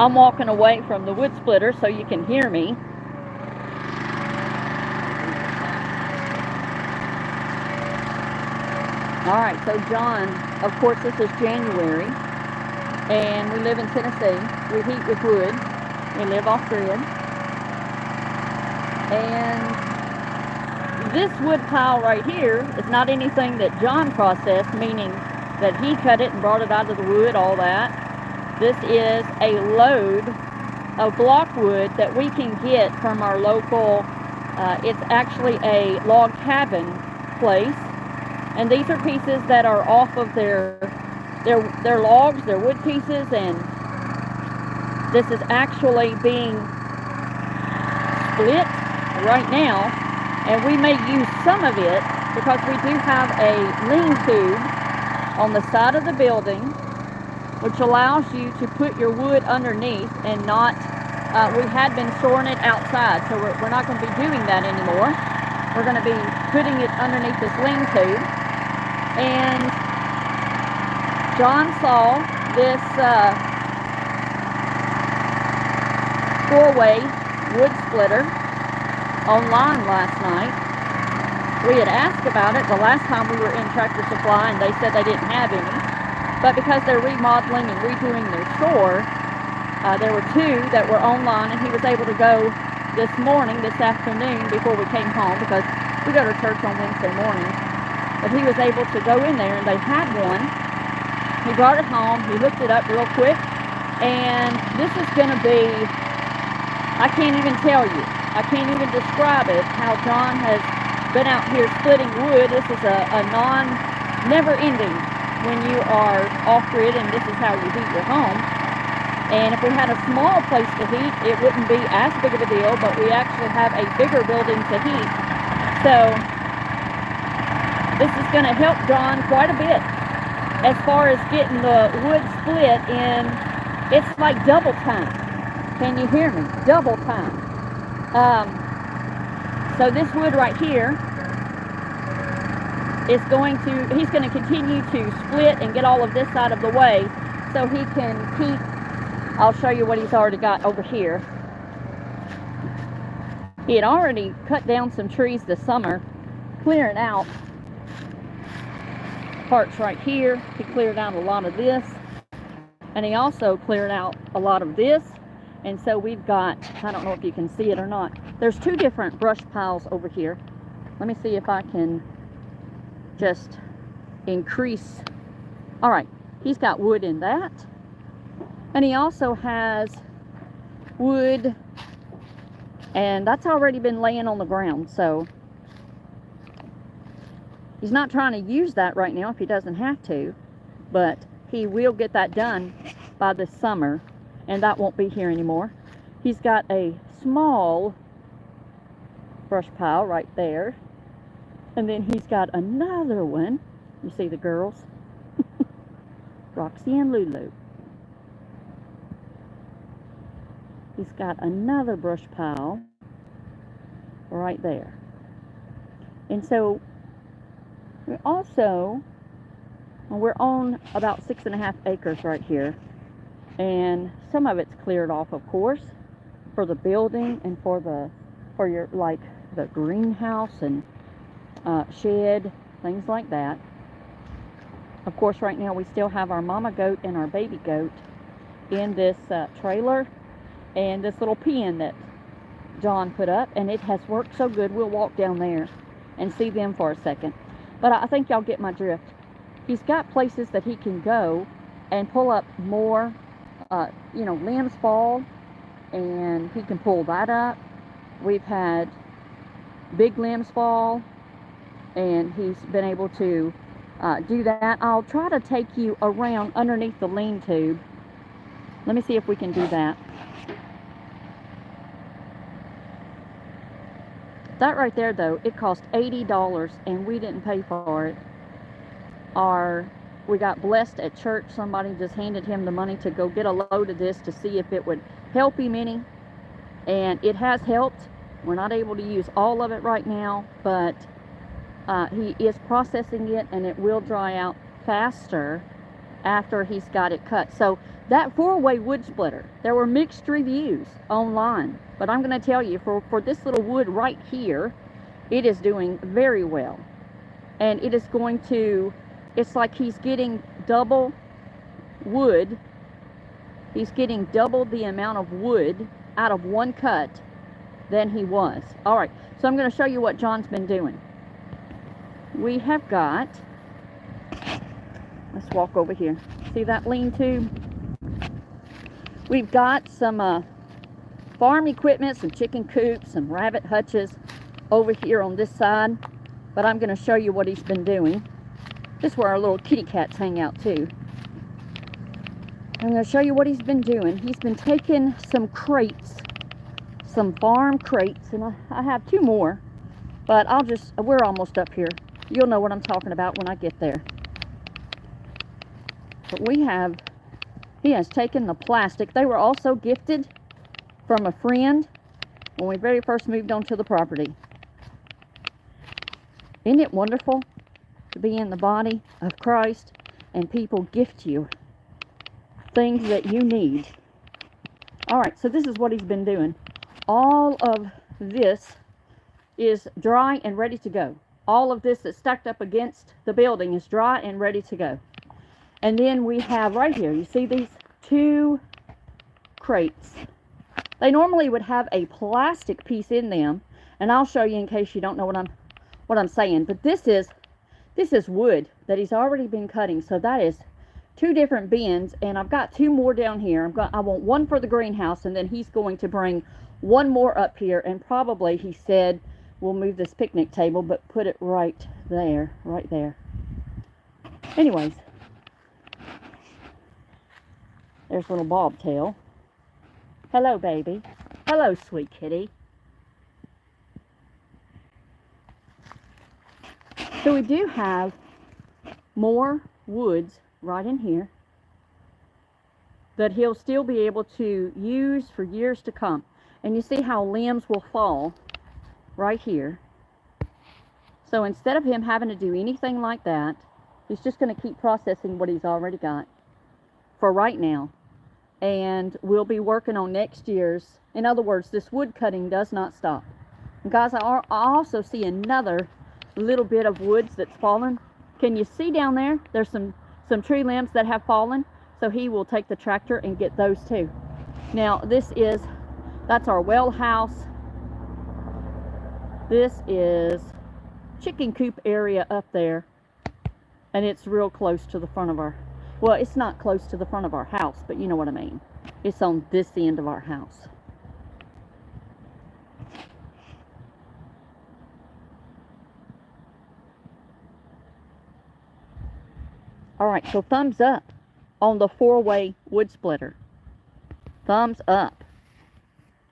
I'm walking away from the wood splitter so you can hear me. All right, so John, of course, this is January, and we live in Tennessee. We heat with wood. We live off grid. And this wood pile right here is not anything that John processed, meaning that he cut it and brought it out of the wood, all that. This is a load of block wood that we can get from our local, it's actually a log cabin place. And these are pieces that are off of their logs, their wood pieces, and this is actually being split right now. And we may use some of it because we do have a lean-to on the side of the building, which allows you to put your wood underneath and not, we had been storing it outside, so we're not going to be doing that anymore. We're going to be putting it underneath this lean-to. And John saw this 4-way wood splitter online last night. We had asked about it the last time we were in Tractor Supply, and they said they didn't have any. But because they're remodeling and redoing their store, there were 2 that were online, and he was able to go this afternoon before we came home, because we go to church on Wednesday mornings. But he was able to go in there, and they had one. He brought it home. He hooked it up real quick, and this is going to be, I can't even tell you. I can't even describe it, how John has been out here splitting wood. This is a never-ending when you are off-grid, and this is how you heat your home. And if we had a small place to heat, it wouldn't be as big of a deal, but we actually have a bigger building to heat. So this is going to help John quite a bit as far as getting the wood split in. It's like double time. Can you hear me? Double time. So this wood right here is he's going to continue to split and get all of this out of the way so he can keep, I'll show you what he's already got over here. He had already cut down some trees this summer, clearing out parts right here. He cleared out a lot of this, and he also cleared out a lot of this. And so we've got, I don't know if you can see it or not, there's 2 different brush piles over here. Let me see if I can just increase. All right, he's got wood in that. And he also has wood, and that's already been laying on the ground. So he's not trying to use that right now if he doesn't have to, but he will get that done by this summer. And that won't be here anymore. He's got a small brush pile right there. And then he's got another one. You see the girls? Roxy and Lulu. He's got another brush pile right there. And so we're on about 6.5 acres right here. And some of it's cleared off, of course, for the building and for your, like, the greenhouse and shed, things like that. Of course, right now we still have our mama goat and our baby goat in this trailer and this little pen that John put up, and it has worked so good. We'll walk down there and see them for a second. But I think y'all get my drift. He's got places that he can go and pull up more limbs fall, and he can pull that up. We've had big limbs fall, and he's been able to do that. I'll try to take you around underneath the lean-to. Let me see if we can do that. That right there, though, it cost $80, and we didn't pay for it. We got blessed at church. Somebody just handed him the money to go get a load of this to see if it would help him any. And it has helped. We're not able to use all of it right now, but he is processing it, and it will dry out faster after he's got it cut. So that 4-way wood splitter, there were mixed reviews online, but I'm going to tell you, for this little wood right here, it is doing very well. And it is going to, it's like he's getting double wood. He's getting double the amount of wood out of one cut than he was. All right, so I'm going to show you what John's been doing. We have got, let's walk over here. See that lean-to? We've got some farm equipment, some chicken coops, some rabbit hutches over here on this side. But I'm going to show you what he's been doing. This is where our little kitty cats hang out too. I'm going to show you what he's been doing. He's been taking some crates, some farm crates, and I have 2 more. But we're almost up here. You'll know what I'm talking about when I get there. But he has taken the plastic. They were also gifted from a friend when we very first moved onto the property. Isn't it wonderful to be in the body of Christ and people gift you things that you need? All right, so this is what he's been doing. All of this is dry and ready to go. All of this that's stacked up against the building is dry and ready to go. And then we have right here, you see these 2 crates. They normally would have a plastic piece in them, and I'll show you in case you don't know what I'm saying. But this is wood that he's already been cutting. So that is 2 different bins, and I've got 2 more down here. I want one for the greenhouse, and then he's going to bring 1 more up here, and probably, he said, we'll move this picnic table, but put it right there. Anyways, there's little bobtail. Hello, baby. Hello, sweet kitty. So we do have more woods right in here that he'll still be able to use for years to come. And you see how limbs will fall right here. So instead of him having to do anything like that, he's just going to keep processing what he's already got for right now. And we'll be working on next year's. In other words, this wood cutting does not stop. And guys, I also see another little bit of woods that's fallen. Can you see down there? There's some tree limbs that have fallen. So he will take the tractor and get those too. Now that's our well house. This is chicken coop area up there. And it's real close to the front of our, well, it's not close to the front of our house, but you know what I mean. It's on this end of our house. All right, so thumbs up on the 4-way wood splitter. Thumbs up.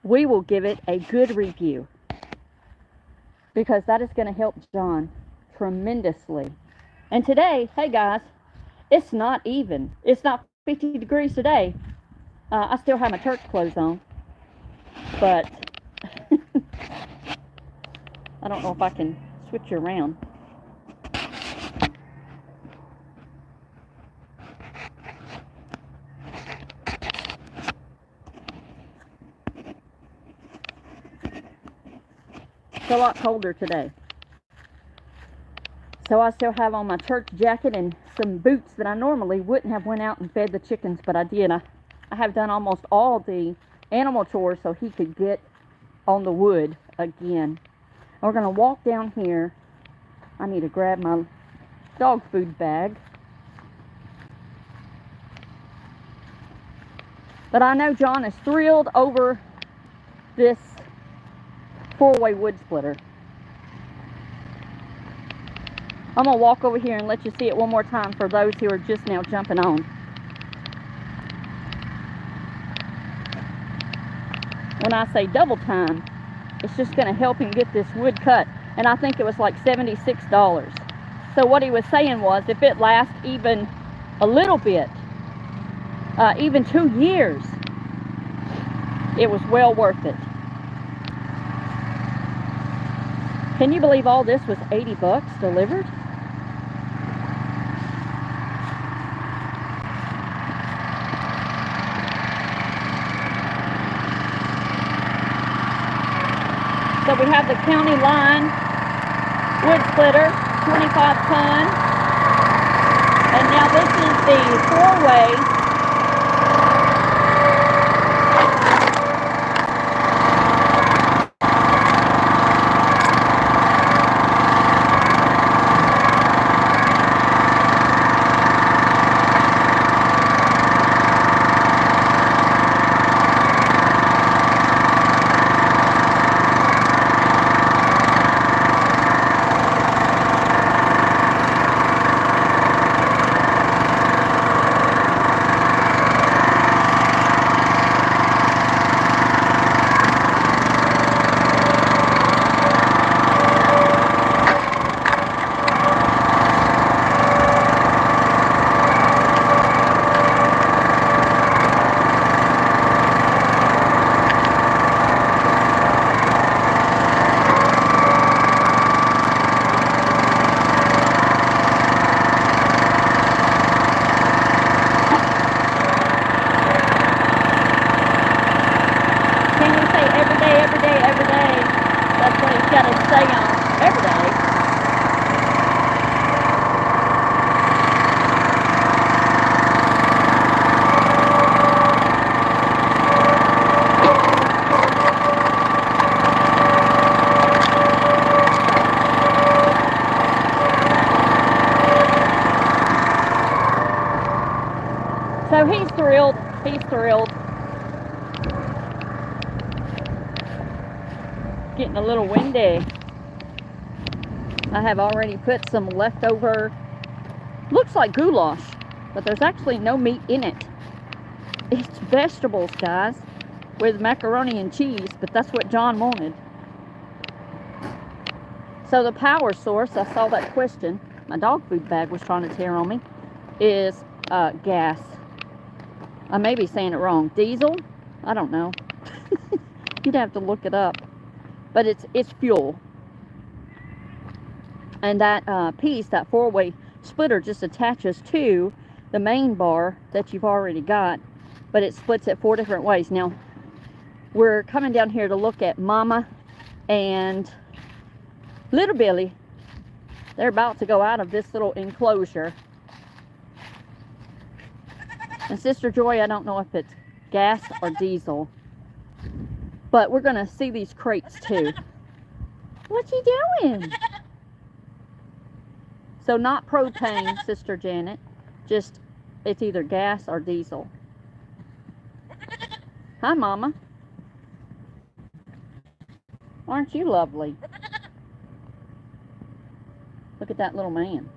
We will give it a good review because that is going to help John tremendously. And today, hey guys, it's not even. It's not 50 degrees today. I still have my church clothes on, but I don't know if I can switch you around. It's a lot colder today. So I still have on my church jacket and some boots that I normally wouldn't have went out and fed the chickens, but I did. I have done almost all the animal chores so he could get on the wood again. We're going to walk down here. I need to grab my dog food bag. But I know John is thrilled over this 4-way wood splitter. I'm going to walk over here and let you see it one more time for those who are just now jumping on. When I say double time, it's just going to help him get this wood cut. And I think it was like $76. So what he was saying was if it lasts even a little bit, even 2 years, it was well worth it. Can you believe all this was 80 bucks delivered? So we have the county line wood splitter, 25-ton. And now this is the 4-way. So he's thrilled. He's thrilled. Getting a little windy. I have already put some leftover, looks like goulash, but there's actually no meat in it. It's vegetables, guys, with macaroni and cheese, but that's what John wanted. So the power source, I saw that question, my dog food bag was trying to tear on me, is gas. I may be saying it wrong. Diesel? I don't know. You'd have to look it up. But it's fuel. And that piece, that 4-way splitter, just attaches to the main bar that you've already got. But it splits it 4 different ways. Now, we're coming down here to look at Mama and Little Billy. They're about to go out of this little enclosure. And Sister Joy, I don't know if it's gas or diesel. But we're going to see these crates too. What you doing? So not propane, Sister Janet. Just, it's either gas or diesel. Hi, Mama. Aren't you lovely? Look at that little man.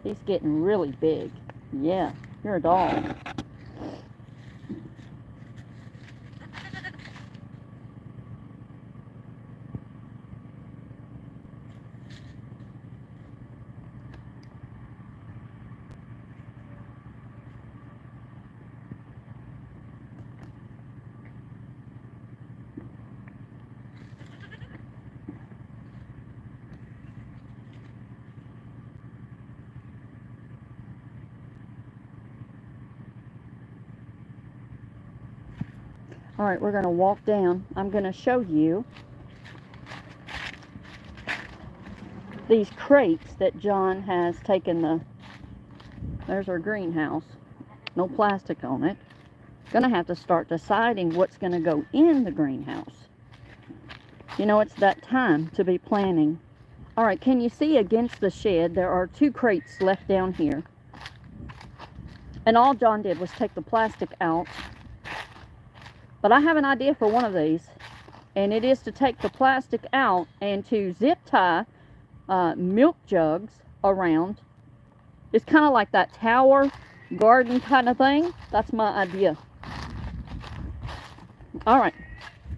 He's getting really big. Yeah, you're a dog. All right, we're going to walk down. I'm going to show you these crates that John has taken there's our greenhouse. No plastic on it. Going to have to start deciding what's going to go in the greenhouse. You know, it's that time to be planning. All right, can you see against the shed, there are 2 crates left down here. And all John did was take the plastic out. But I have an idea for one of these, and it is to take the plastic out and to zip tie milk jugs around. It's kind of like that tower garden kind of thing. That's my idea. All right,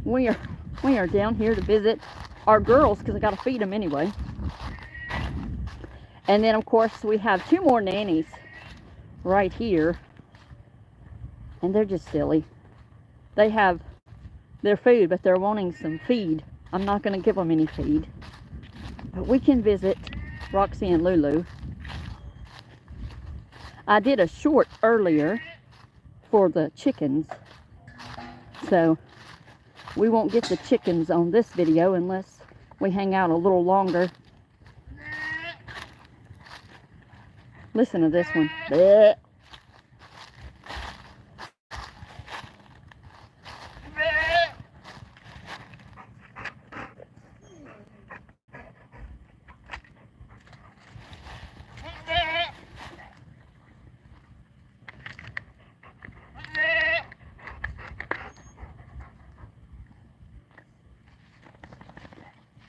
we are down here to visit our girls because I got to feed them anyway. And then of course we have 2 more nannies right here, and they're just silly. They have their food, but they're wanting some feed. I'm not going to give them any feed. But we can visit Roxy and Lulu. I did a short earlier for the chickens. So we won't get the chickens on this video unless we hang out a little longer. Listen to this one. Bleh.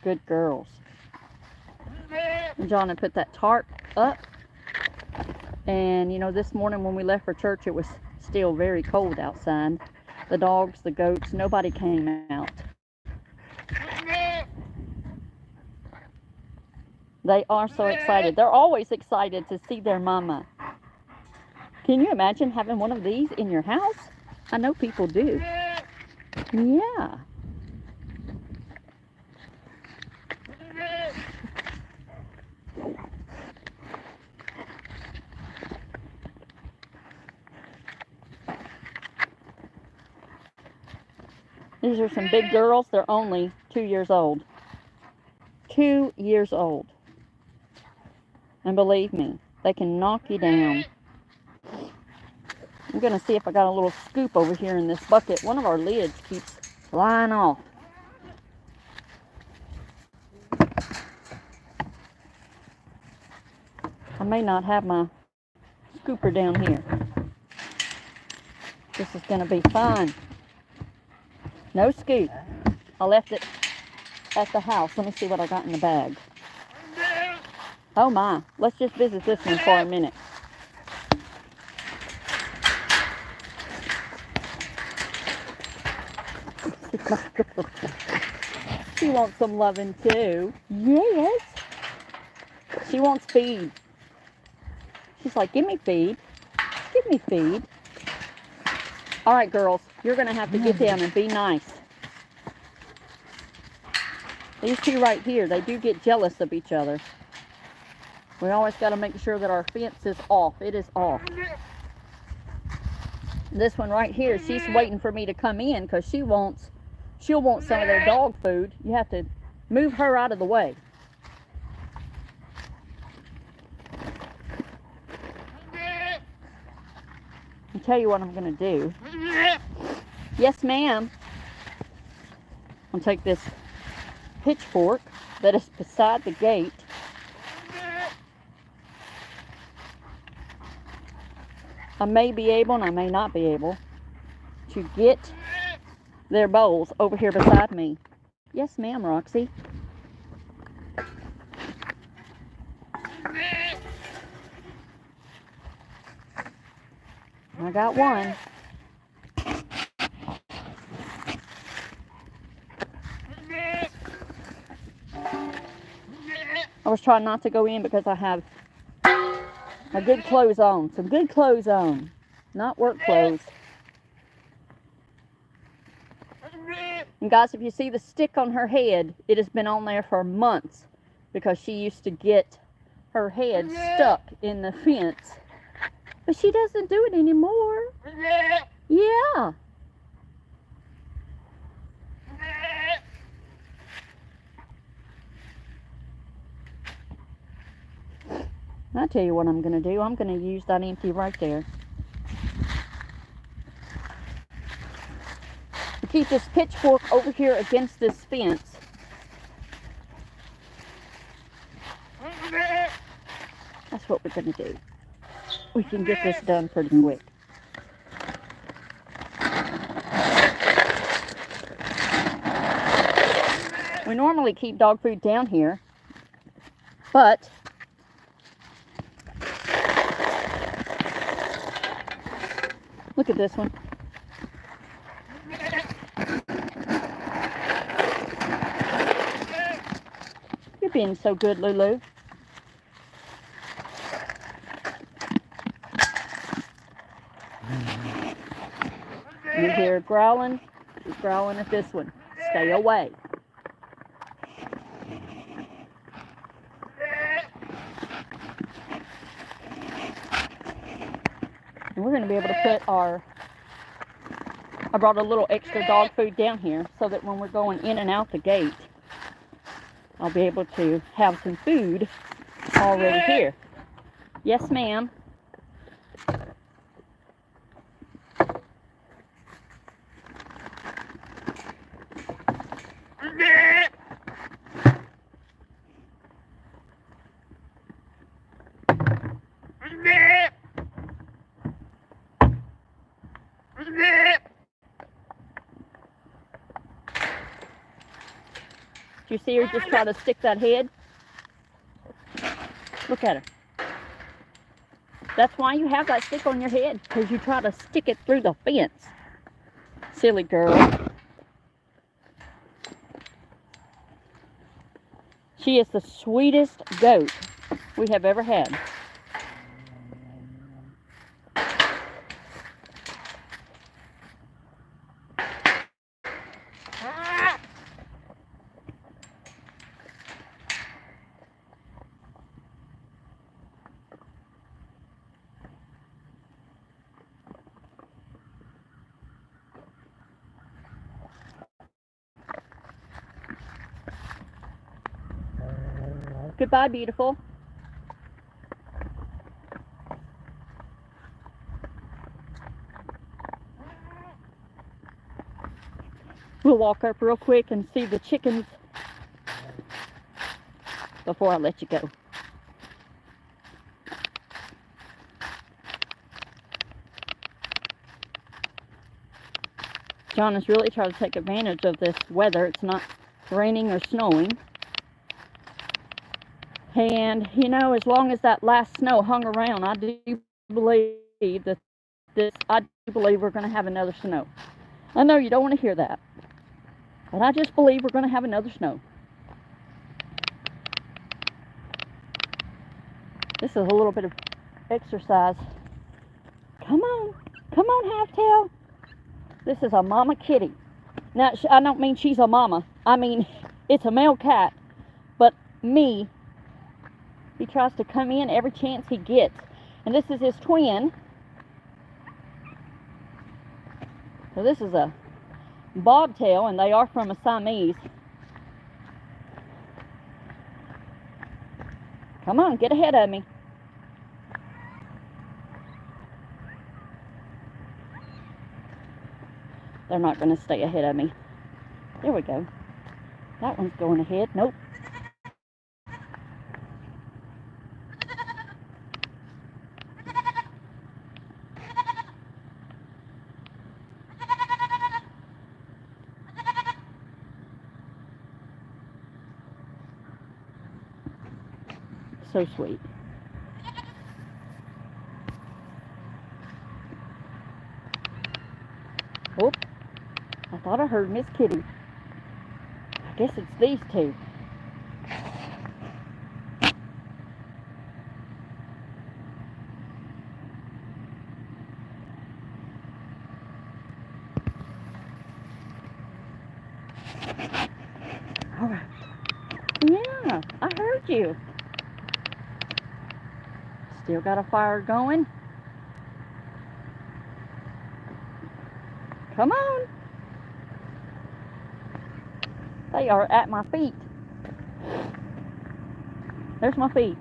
Good girls. And John had put that tarp up. And, you know, this morning when we left for church, it was still very cold outside. The dogs, the goats, nobody came out. They are so excited. They're always excited to see their mama. Can you imagine having one of these in your house? I know people do. Yeah. These are some big girls. They're only 2 years old. 2 years old. And believe me, they can knock you down. I'm going to see if I got a little scoop over here in this bucket. One of our lids keeps flying off. I may not have my scooper down here. This is going to be fun. No scoop. I left it at the house. Let me see what I got in the bag. Oh my. Let's just visit this one for a minute. She wants some loving too. Yes. She wants feed. She's like, give me feed. Give me feed. All right, girls, you're going to have to get down and be nice. These two right here, they do get jealous of each other. We always got to make sure that our fence is off. It is off. This one right here, she's waiting for me to come in because she'll want some of their dog food. You have to move her out of the way. I'll tell you what I'm going to do. Yes, ma'am. I'll take this pitchfork that is beside the gate. I may be able and I may not be able to get their bowls over here beside me. Yes, ma'am, Roxy. I got one. I was trying not to go in because I have my good clothes on. Some good clothes on. Not work clothes. And guys, if you see the stick on her head, it has been on there for months because she used to get her head stuck in the fence. But she doesn't do it anymore. Yeah. I'll tell you what I'm going to do. I'm going to use that empty right there. To keep this pitchfork over here against this fence. That's what we're going to do. We can get this done pretty quick. We normally keep dog food down here, but look at this one. You're being so good, Lulu. You hear her growling? She's growling at this one. Stay away. And we're going to be able to put I brought a little extra dog food down here so that when we're going in and out the gate, I'll be able to have some food already here. Yes, ma'am. You see her just try to stick that head? Look at her. That's why you have that stick on your head, because you try to stick it through the fence. Silly girl. She is the sweetest goat we have ever had. Goodbye, beautiful. We'll walk up real quick and see the chickens before I let you go. John is really trying to take advantage of this weather. It's not raining or snowing. And, you know, as long as that last snow hung around, I do believe that I do believe we're going to have another snow. I know you don't want to hear that, but I just believe we're going to have another snow. This is a little bit of exercise. Come on, Halftail. This is a mama kitty. Now, I don't mean she's a mama. I mean, it's a male cat, but me, he tries to come in every chance he gets. And this is his twin. So this is a bobtail, and they are from a Siamese. Come on, get ahead of me. They're not going to stay ahead of me. There we go. That one's going ahead. Nope. So sweet. Oop. I thought I heard Miss Kitty. I guess it's these two. All right. Yeah, I heard you. Still got a fire going. Come on. They are at my feet. There's my feet.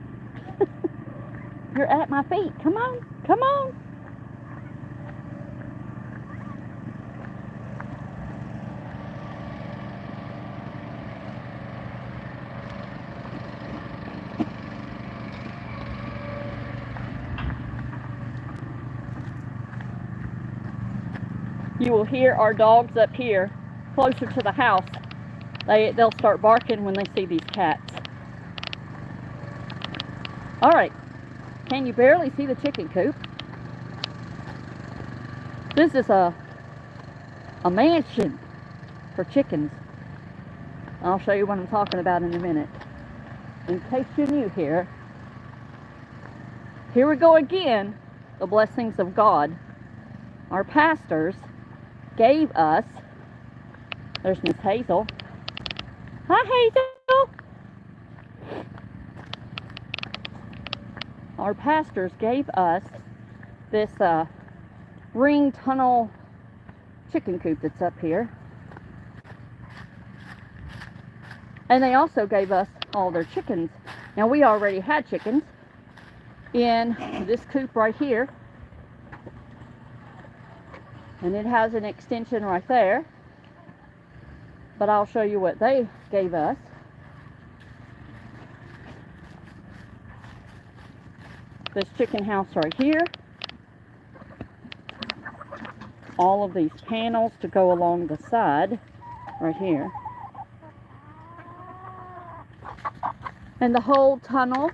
You're at my feet. Come on. Come on. You will hear our dogs up here closer to the house. They'll start barking when they see these cats. All right, can you barely see the chicken coop? This is a mansion for chickens. I'll show you what I'm talking about in a minute. In case you're new here we go again, the blessings of God. Our pastors gave us, there's Miss Hazel. Hi, Hazel. Our pastors gave us this ring tunnel chicken coop that's up here. And they also gave us all their chickens. Now, we already had chickens in this coop right here. And it has an extension right there. But I'll show you what they gave us. This chicken house right here. All of these panels to go along the side right here. And the whole tunnel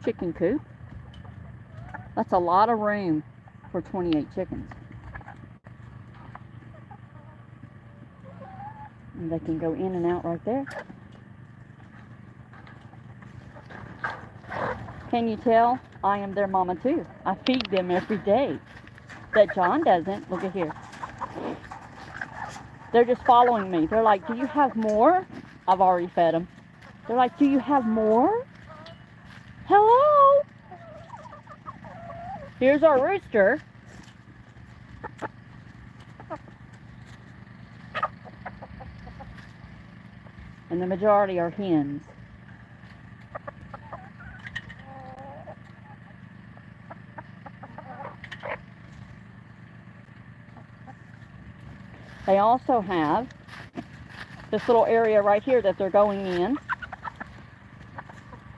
chicken coop. That's a lot of room for 28 chickens. And they can go in and out right there. Can you tell? I am their mama too. I feed them every day. That John doesn't. Look at here. They're just following me. They're like, do you have more? I've already fed them. They're like, do you have more? Hello? Here's our rooster. And the majority are hens. They also have this little area right here that they're going in.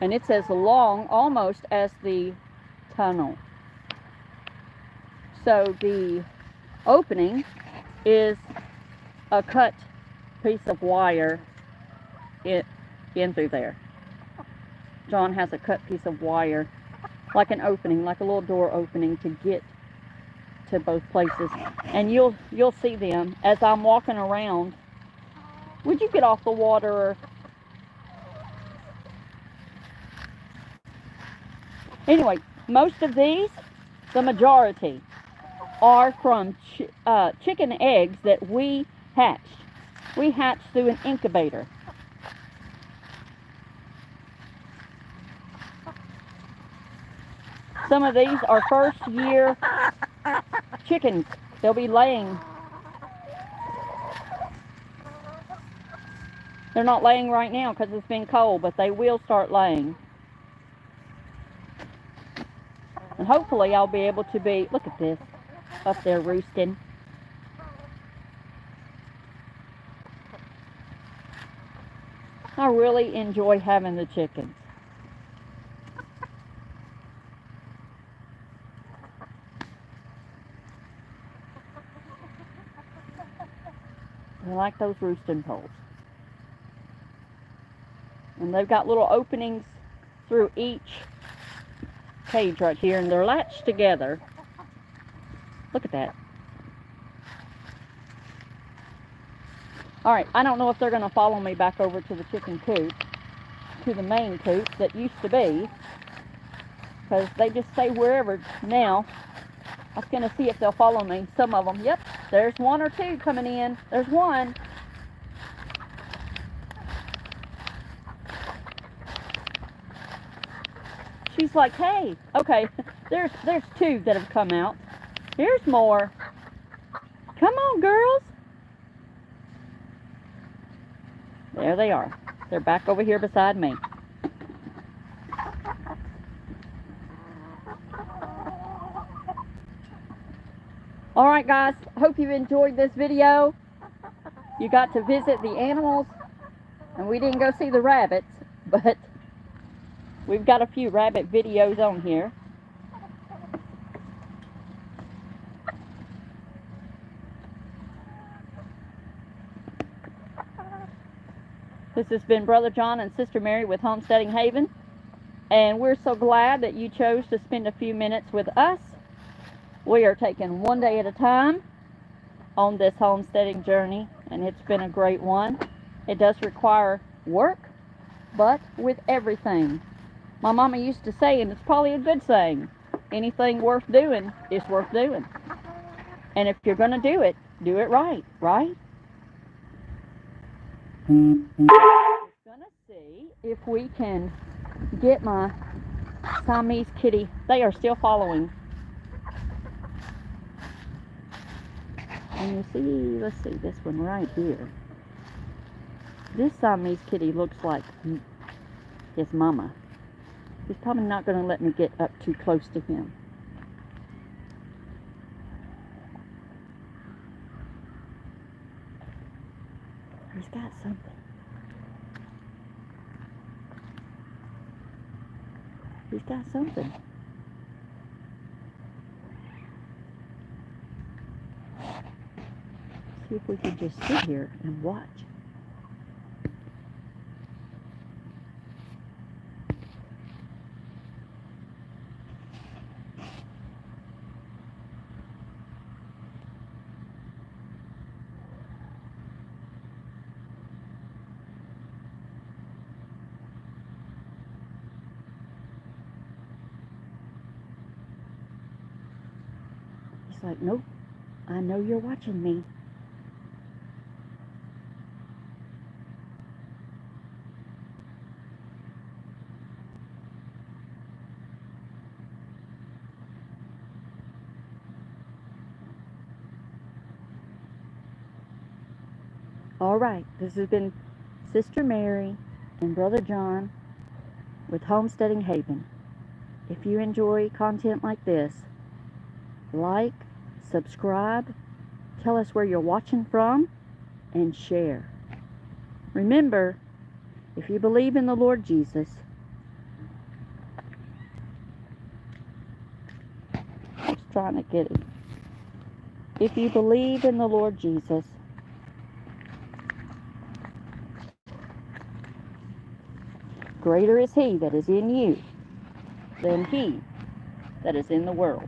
And it's as long almost as the tunnel. So the opening is a cut piece of wire in through there. John has a cut piece of wire, like an opening, like a little door opening to get to both places. And you'll see them as I'm walking around. Would you get off the water? Anyway, most of these, the majority, are from chicken eggs that we hatched. We hatched through an incubator. Some of these are first year chickens. They'll be laying. They're not laying right now because it's been cold, but they will start laying. And hopefully I'll be able to be, look at this, up there roosting. I really enjoy having the chickens. I like those roosting poles. And they've got little openings through each cage right here, and they're latched together. Look at that. Alright, I don't know if they're going to follow me back over to the chicken coop, to the main coop that used to be, because they just stay wherever now. I was going to see if they'll follow me. Some of them, yep, there's one or two coming in. There's one. She's like, hey, okay, there's two that have come out. Here's more. Come on, girls. There they are. They're back over here beside me. Alright guys, hope you enjoyed this video. You got to visit the animals, and we didn't go see the rabbits, but we've got a few rabbit videos on here. This has been Brother John and Sister Mary with Homesteading Haven, and we're so glad that you chose to spend a few minutes with us. We are taking one day at a time on this homesteading journey, and it's been a great one. It does require work, but with everything. My mama used to say, and it's probably a good saying, anything worth doing is worth doing. And if you're going to do it right, right? We're going to see if we can get my Siamese kitty. They are still following. And you see, let's see, this one right here. This Siamese kitty looks like his mama. He's probably not going to let me get up too close to him. He's got something. He's got something. See if we can just sit here and watch. He's like, nope, I know you're watching me. All right, this has been Sister Mary and Brother John with Homesteading Haven. If you enjoy content like this, like, subscribe, tell us where you're watching from, and share. Remember, if you believe in the Lord Jesus, just trying to get it. If you believe in the Lord Jesus, greater is He that is in you than he that is in the world.